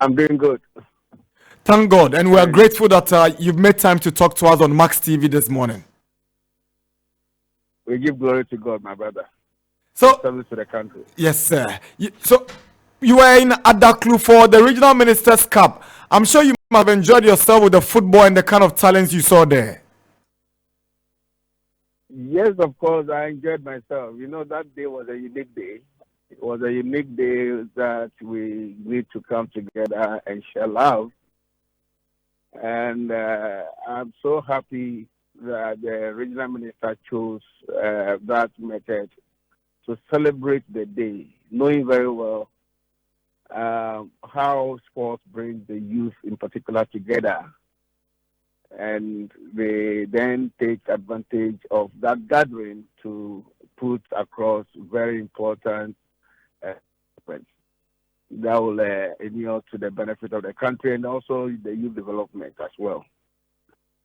I'm doing good. Thank God. And we are And grateful that you've made time to talk to us on Max TV this morning. we give glory to God, my brother, for So, service to the country. yes, sir. So, you were in Adaklu for the Regional Ministers' Cup. I'm sure you must have enjoyed yourself with the football and the kind of talents you saw there. Yes, of course, I enjoyed myself. You know, that day was a unique day. It was a unique day that we need to come together and share love. And I'm so happy that the regional minister chose that method to celebrate the day, knowing very well how sports brings the youth in particular together. And they then take advantage of that gathering to put across very important points that will inure to the benefit of the country and also the youth development as well.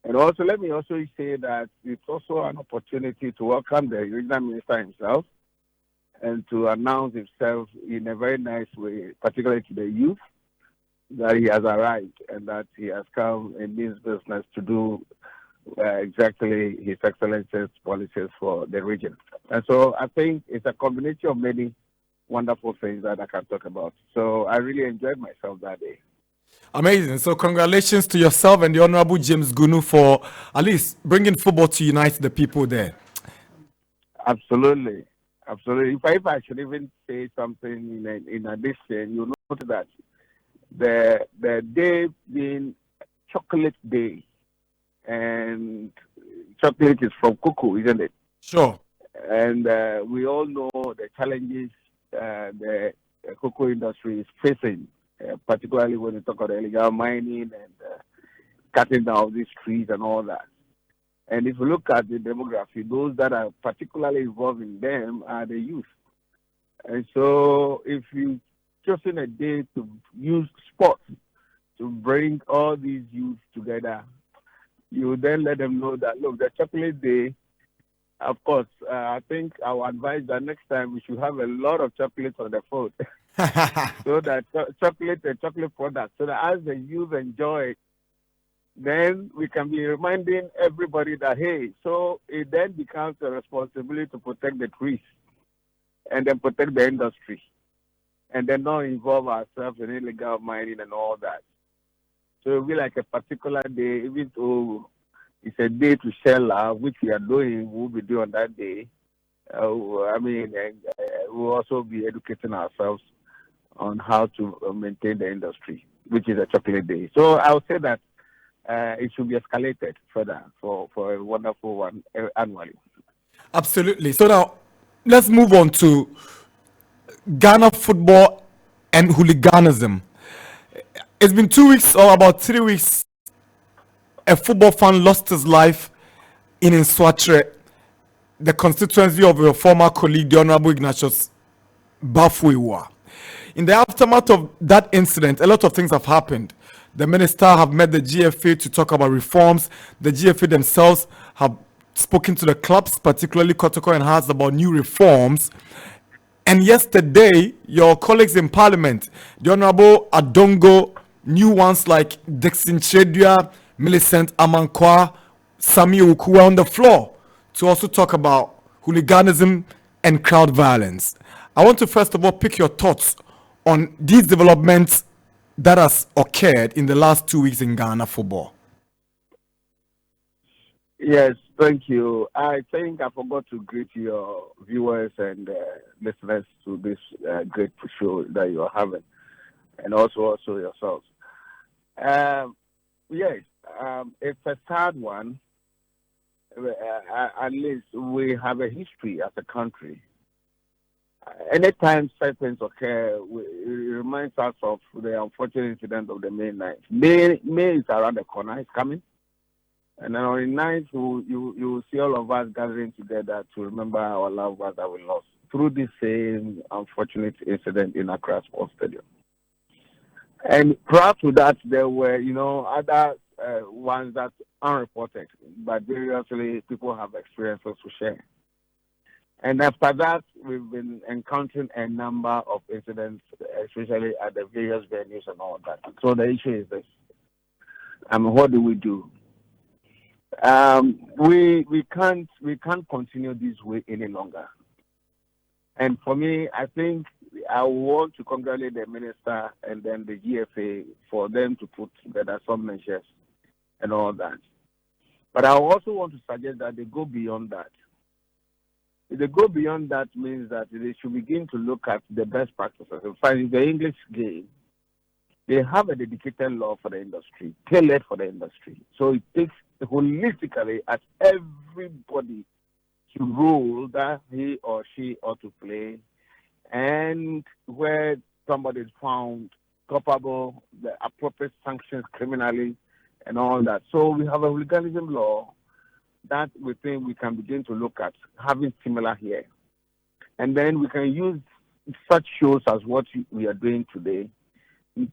And also, let me also say that it's also an opportunity to welcome the regional minister himself and to announce himself in a very nice way, particularly to the youth, that he has arrived and that he has come in this business to do exactly His Excellency's policies for the region. And so I think it's a combination of many wonderful things that I can talk about. So I really enjoyed myself that day. Amazing. So, congratulations to yourself and the Honorable James Gunu for at least bringing football to unite the people there. Absolutely. Absolutely. If I should even say something in addition, you note that the day being chocolate day, and chocolate is from cocoa, isn't it? Sure. And we all know the challenges the cocoa industry is facing, particularly when you talk about illegal mining and cutting down these trees and all that. And if you look at the demography, those that are particularly involved in them are the youth. And so if you chosen a day to use sports to bring all these youth together, you then let them know that, look, the chocolate day, of course, I think I would advise that next time we should have a lot of chocolates on the food. So that chocolate and chocolate products, so that as the youth enjoy it, then we can be reminding everybody that, hey, so it then becomes a responsibility to protect the trees and then protect the industry and then not involve ourselves in illegal mining and all that. So it'll be like a particular day, even though it's a day to share love, which we are doing, we'll be doing on that day. We'll also be educating ourselves on how to maintain the industry, which is a chocolate day. So I'll say that it should be escalated further for a wonderful one annually. Absolutely. So now let's move on to Ghana football and hooliganism. It's been 2 weeks or about 3 weeks. A football fan lost his life in Nswatre, the constituency of your former colleague, the Honorable Ignatius Bafuiwa. In the aftermath of that incident, a lot of things have happened. The minister have met the GFA to talk about reforms. The GFA themselves have spoken to the clubs, particularly Kotoko and Hearts, about new reforms. And yesterday, your colleagues in Parliament, the Honorable Adongo, new ones like Dixon Chedua, Millicent Amankwa, Sami Uku were on the floor to also talk about hooliganism and crowd violence. I want to first of all pick your thoughts on these developments that has occurred in the last 2 weeks in Ghana football. Yes, thank you. I think I forgot to greet your viewers and listeners to this great show that you are having, and also yourselves. Yes, it's a sad one. At least we have a history as a country. Anytime such things occur, it reminds us of the unfortunate incident of the May 9th. May is around the corner, it's coming. And then on the 9th, you will see all of us gathering together to remember our loved ones that we lost through this same unfortunate incident in Accra Sports Stadium. And prior to that, there were, other ones that unreported, but variously people have experiences to share. And after that, we've been encountering a number of incidents, especially at the various venues and all that. So the issue is this: what do we do? We can't continue this way any longer. And for me, I think I want to congratulate the minister and then the GFA for them to put together some measures and all that. But I also want to suggest that they go beyond that. If they go beyond that, means that they should begin to look at the best practices. In fact, in the English game, they have a dedicated law for the industry, tailored for the industry. So it takes holistically at everybody to role that he or she ought to play, and where somebody is found culpable, the appropriate sanctions criminally and all that. So we have a hooliganism law that we think we can begin to look at having similar here. And then we can use such shows as what we are doing today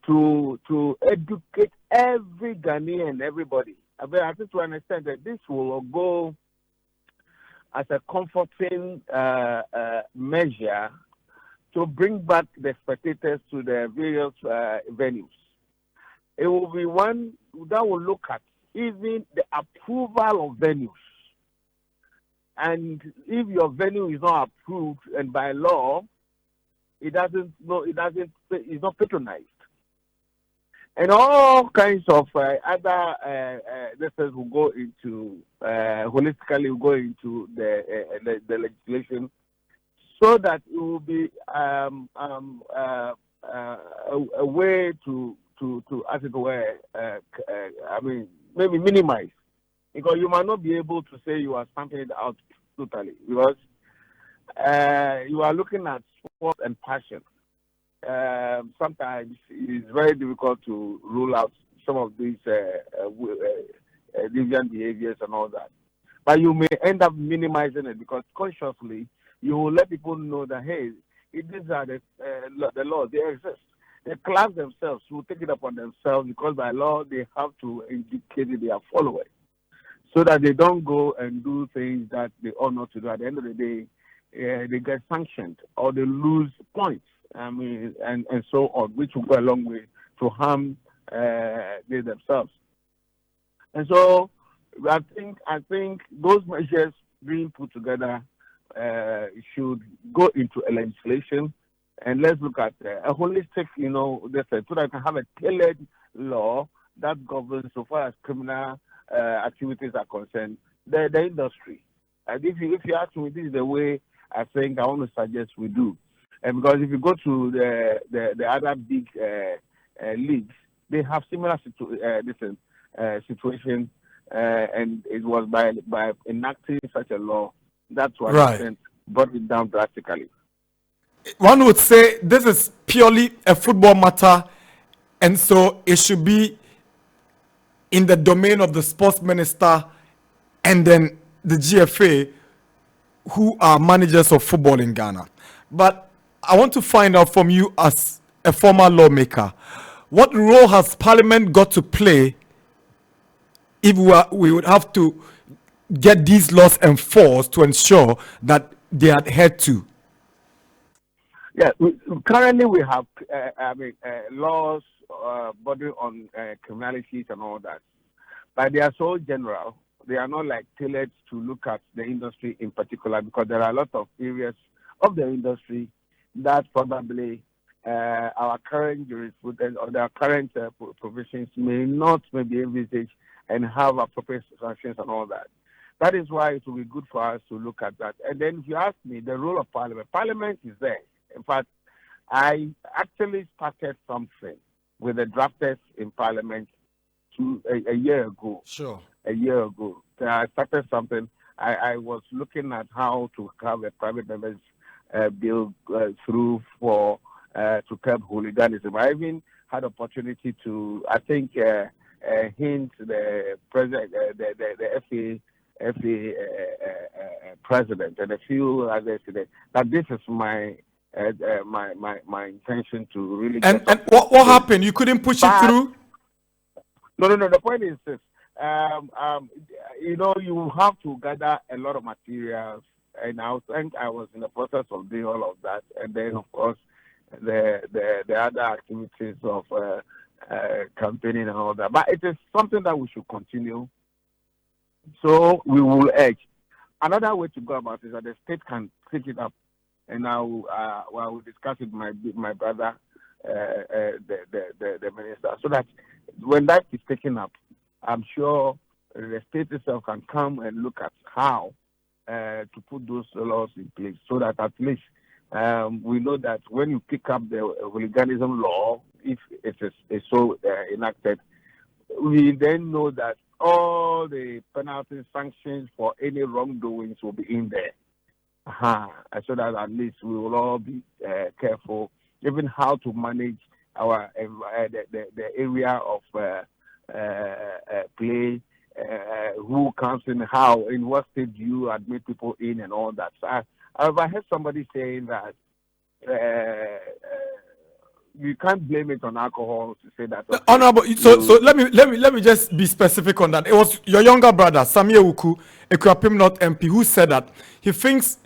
to educate every Ghanaian, everybody. I think to understand that this will go as a comforting measure to bring back the spectators to the various venues. It will be one that will look at even the approval of venues. And if your venue is not approved and by law, it's not patronized. And all kinds of other lessons will go into holistically will go into the legislation, so that it will be a way to as it were, maybe minimize, because you might not be able to say you are stamping it out totally, because you are looking at sport and passion. Sometimes it's very difficult to rule out some of these deviant behaviors and all that. But you may end up minimizing it, because consciously you will let people know that, hey, these are the laws, they exist. The clubs themselves will take it upon themselves, because by law they have to indicate that they are followers, so that they don't go and do things that they ought not to do. At the end of the day, they get sanctioned or they lose points. And so on, which will go a long way to harm they themselves. And so I think those measures being put together should go into a legislation, and let's look at a holistic, so that I can have a tailored law that governs, so far as criminal activities are concerned, the industry. And if you ask me, this is the way I think I want to suggest we do. And because if you go to the other big leagues, they have similar situation, and it was by enacting such a law that to an extent brought it down drastically. One would say this is purely a football matter, and so it should be in the domain of the sports minister and then the GFA, who are managers of football in Ghana. But I want to find out from you, as a former lawmaker, what role has Parliament got to play if we would have to get these laws enforced to ensure that they are adhered to? Yeah, currently we have laws bordering on criminalities and all that, but they are so general. They are not like tailored to look at the industry in particular, because there are a lot of areas of the industry that probably our current jurisprudence or their current provisions may not maybe envisage and have appropriate sanctions and all that. That is why it will be good for us to look at that. And then if you ask me, the role of Parliament is there. In fact, I actually started something with the drafters in Parliament a year ago. Sure. A year ago. I started something. I was looking at how to have a private members bill through for to curb hooliganism. I even had opportunity to, I think, hint the president, the FA president, and a few others today, that this is my intention to really. And what happened? You couldn't push it through? No. The point is this: you have to gather a lot of materials and I think I was in the process of doing all of that. And then, of course, the other activities of campaigning and all that. But it is something that we should continue. So we will urge. Another way to go about it is that the state can take it up, and I will discuss it with my brother, the minister, so that when that is taken up, I'm sure the state itself can come and look at how to put those laws in place, so that at least we know that when you pick up the hooliganism law, if it is so enacted, we then know that all the penalty sanctions for any wrongdoings will be in there. So that at least we will all be careful, even how to manage our the area of play, who comes in, how, in what state do you admit people in, and all that. So I heard somebody saying that you can't blame it on alcohol to say that. Okay, Honorable, so let me just be specific on that. It was your younger brother, Samia Uku, Ekwapim North MP, who said that he thinks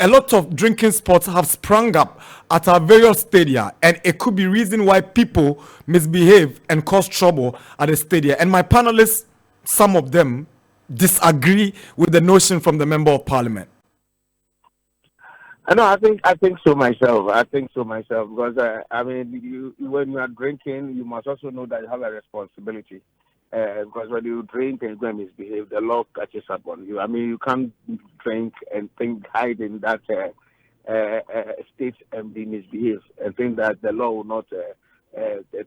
a lot of drinking spots have sprung up at our various stadia, and it could be reason why people misbehave and cause trouble at the stadia. And my panelists, some of them, disagree with the notion from the Member of Parliament. I think so myself. Because I mean, when you are drinking, you must also know that you have a responsibility. Because when you drink and you go and misbehave, the law catches up on you. I mean, you can't drink and hide in that state and be misbehaved and think that the law will not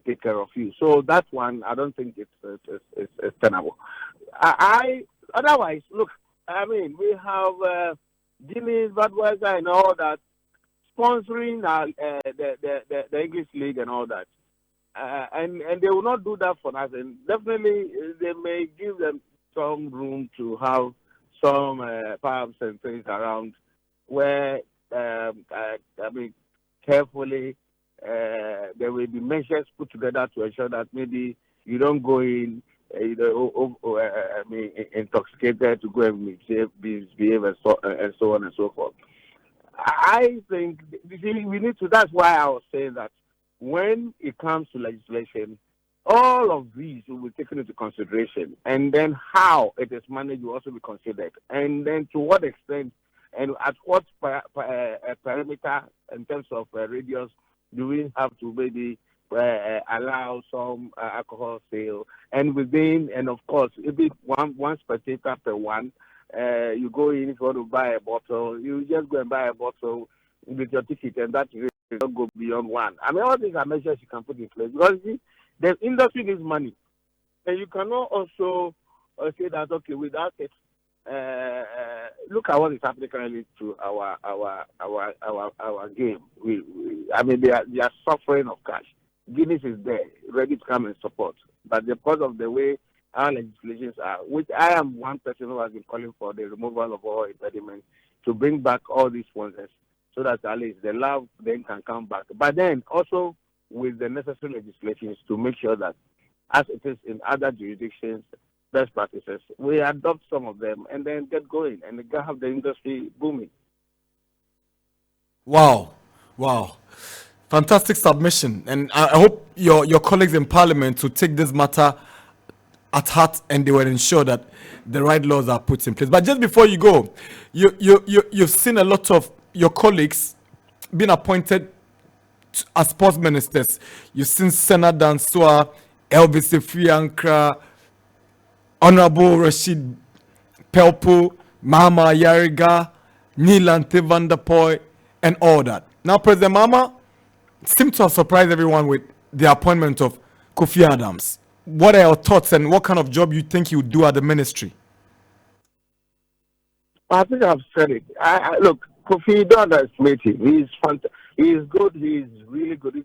take care of you. So that one, I don't think it's tenable. Otherwise, look, I mean, we have Guinness, Budweiser, and all that sponsoring the English League and all that. And they will not do that for nothing. Definitely, they may give them some room to have some pubs and things around where, I mean, carefully, there will be measures put together to ensure that maybe you don't go in, intoxicated to go and misbehave and so on and so forth. I think we need to. That's why I was saying that when it comes to legislation, all of these will be taken into consideration, and then how it is managed will also be considered, and then to what extent and at what parameter in terms of radius do we have to maybe allow some alcohol sale, and within, and of course, if it's one spectator per one, you go in, if you want to buy a bottle, you just go and buy a bottle with your ticket, and that don't go beyond one. I mean, all these are measures you can put in place, because the industry needs money, and you cannot also say that, okay, without it, look at what is happening currently to our game. I mean, they are suffering of cash. Guinness is there, ready to come and support, but because of the way our legislations are, which I am one person who has been calling for the removal of all impediments to bring back all these sponsors, so that at least the love then can come back. But then also with the necessary legislations to make sure that, as it is in other jurisdictions, best practices, we adopt some of them and then get going and have the industry booming. Wow. Fantastic submission. And I hope your colleagues in Parliament will take this matter at heart, and they will ensure that the right laws are put in place. But just before you go, you've seen a lot of your colleagues being appointed as sports ministers. You've seen Senator Dansua, Elvis Friankra, Honorable Rashid Pelpo, Mama Yariga, Nilante van der Poy, and all that. Now, President Mama seemed to have surprised everyone with the appointment of Kofi Adams. What are your thoughts, and what kind of job you think you would do at the ministry? I think I've said it. Look, Kofi, don't underestimate him. He's fantastic. He's good. He's really good.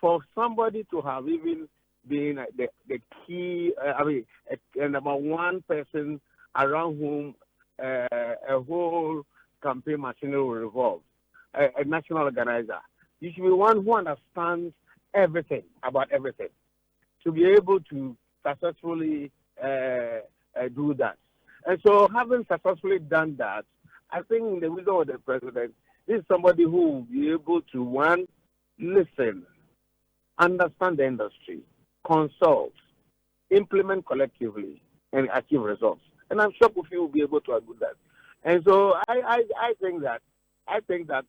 For somebody to have even been the key, a number one person around whom a whole campaign machinery will revolve, a national organizer, you should be one who understands everything about everything to be able to successfully do that. And so, having successfully done that, I think the wisdom of the president is somebody who will be able to, one, listen, understand the industry, consult, implement collectively, and achieve results. And I'm sure Kofi will be able to do that. And so I think that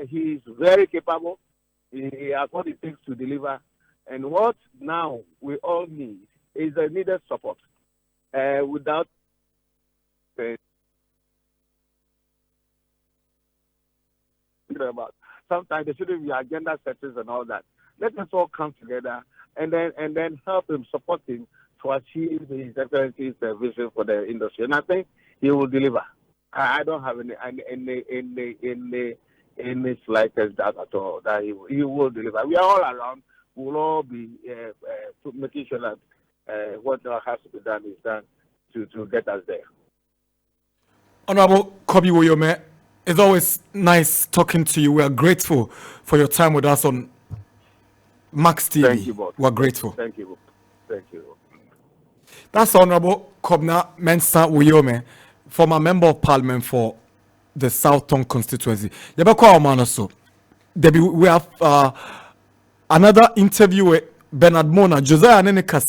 he is very capable. He has what it takes to deliver. And what now we all need is a needed support. Without about sometimes there shouldn't be agenda setters and all that. Let us all come together and then help him, support him to achieve his excellency's vision for the industry. And I think he will deliver. I don't have any slightest doubt at all that he will deliver. We are all around. We'll all be making sure that what has to be done is done to get us there. Honorable Kobla Woyome, it's always nice talking to you. We are grateful for your time with us on Max TV. Thank you, both. We're grateful. Thank you. Thank you. That's Honorable Kobla Woyome, former Member of Parliament for the South Tongue constituency. We have another interview with Bernard Mona, Josiah Neneka.